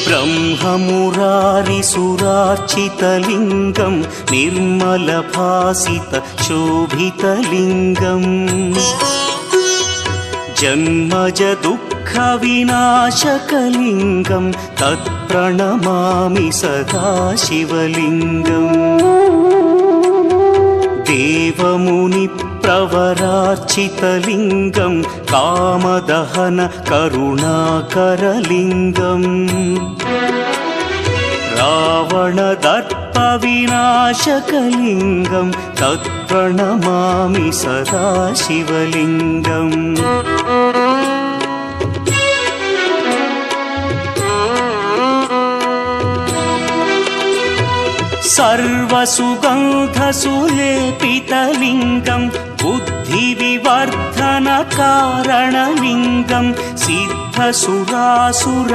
ब्रह्ममुरारिसुरार्चितलिङ्गं निर्मलभासितशोभितलिङ्गम् जन्मज दुःखविनाशकलिङ्गं तत्प्रणमामि सदा शिवलिङ्गम् देवमुनिप्रवरार्चितलिङ्गं कामदहन करुणाकरलिङ्गम् रावणदर्पविनाशकलिङ्गं तत्प्रणमामि सदा शिवलिङ्गम् सर्वसुगन्धसुलेपितलिङ्गं बुद्धिविवर्धनकारणलिङ्गं सिद्धसुरासुर